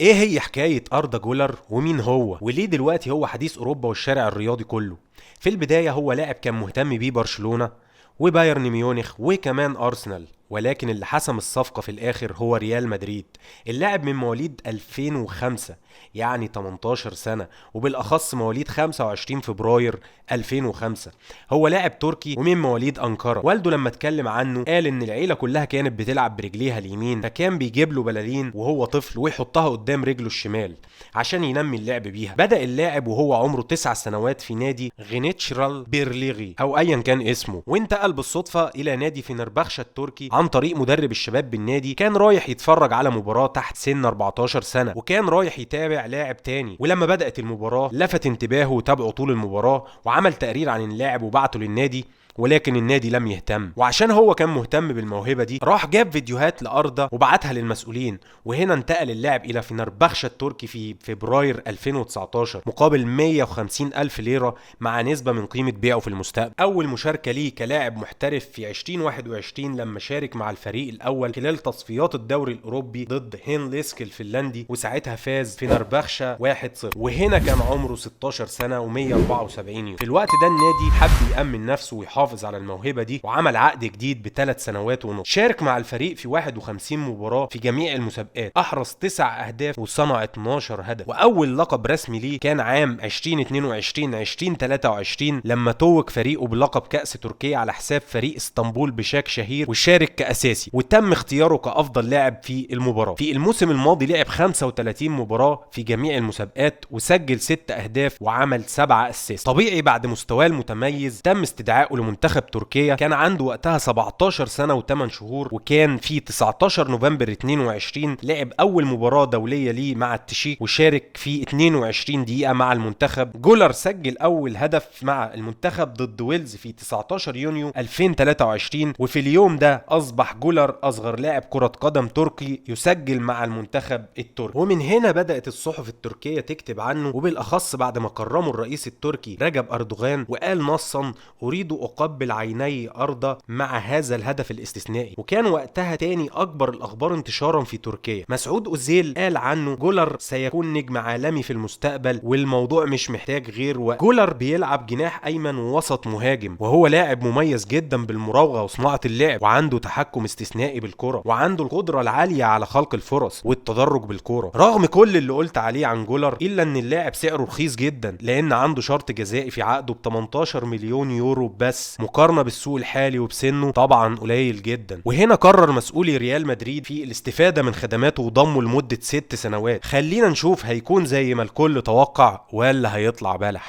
ايه هي حكاية أردا جولر ومين هو وليه دلوقتي هو حديث أوروبا والشارع الرياضي كله؟ في البداية هو لاعب كان مهتم بيه برشلونة وبايرن ميونخ وكمان أرسنال، ولكن اللي حسم الصفقة في الآخر هو ريال مدريد. اللاعب من مواليد 2005، يعني 18 سنة، وبالأخص مواليد 25 فبراير 2005. هو لاعب تركي ومن مواليد أنقرة. والده لما اتكلم عنه قال إن العيلة كلها كانت بتلعب برجليها اليمين، فكان بيجيب له بلالين وهو طفل ويحطها قدام رجله الشمال عشان ينمي اللعب بيها. بدأ اللاعب وهو عمره 9 سنوات في نادي غينيتشرال بيرليغي أو أيا كان اسمه، وانتقل بالصدفة إلى نادي فينربخشة التركي عن طريق مدرب الشباب بالنادي. كان رايح يتفرج على مباراة تحت سن 14 سنة، وكان رايح يتابع لاعب تاني، ولما بدأت المباراة لفت انتباهه وتابعه طول المباراة وعمل تقرير عن اللاعب وبعته للنادي، ولكن النادي لم يهتم. وعشان هو كان مهتم بالموهبة دي راح جاب فيديوهات لأردا وبعتها للمسؤولين. وهنا انتقل اللاعب إلى فينربخشة التركي في فبراير 2019 مقابل 150 ألف ليرة مع نسبة من قيمة بيعه في المستقبل. أول مشاركة ليه كلاعب محترف في 2021 لما شارك مع الفريق الأول خلال تصفيات الدوري الأوروبي ضد هينليسك الفنلندي، وساعتها فاز فينربخشة 1-0، وهنا كان عمره 16 سنة و174 يوم. في الوقت ده النادي حب يأمن نفسه ويحافظ على الموهبة دي وعمل عقد جديد ب3 سنوات ونص. شارك مع الفريق في 51 مباراة في جميع المسابقات، أحرز 9 أهداف وصنع 12 هدف. وأول لقب رسمي ليه كان عام 2022 2023 لما توج فريقه بلقب كأس تركيا على حساب فريق اسطنبول بشكل شهير، وشارك كأساسي وتم اختياره كأفضل لاعب في المباراة. في الموسم الماضي لعب 35 مباراة في جميع المسابقات وسجل 6 أهداف وعمل 7 أسيست. طبيعي بعد مستواه المتميز تم استدعائه لمنتخب تركيا. كان عنده وقتها 17 سنة و8 شهور، وكان في 19 نوفمبر 22 لعب أول مباراة دولية ليه مع التشيك وشارك في 22 دقيقة مع المنتخب. جولر سجل أول هدف مع المنتخب ضد ويلز في 19 يونيو 2023، وفي اليوم ده أصبح جولر أصغر لاعب كرة قدم تركي يسجل مع المنتخب التركي. ومن هنا بدأت الصحف التركية تكتب عنه، وبالأخص بعد ما كرمه الرئيس التركي رجب أردوغان وقال نصا: أريد أقبل عيني أردا مع هذا الهدف الاستثنائي. وكان وقتها تاني أكبر الأخبار انتشارا في تركيا. مسعود أوزيل قال عنه: جولر سيكون نجم عالمي في المستقبل والموضوع مش محتاج غير وقت. جولر بيلعب جناح أيمن ووسط مهاجم، وهو لاعب مميز جدا بالمراوغة وصناعة اللعب، وعنده تحكم استثنائي بالكرة، وعنده القدرة العالية على خلق الفرص والتدرج بالكرة. رغم كل اللي قلت عليه عن جولر إلا أن اللاعب سعره رخيص جدا، لأن عنده شرط جزائي في عقده ب 18 مليون يورو بس، مقارنة بالسوق الحالي وبسنه طبعا قليل جدا. وهنا قرر مسؤولي ريال مدريد في الاستفادة من خدماته وضمه لمدة 6 سنوات. خلينا نشوف هيكون زي ما الكل توقع ولا هيطلع بلح.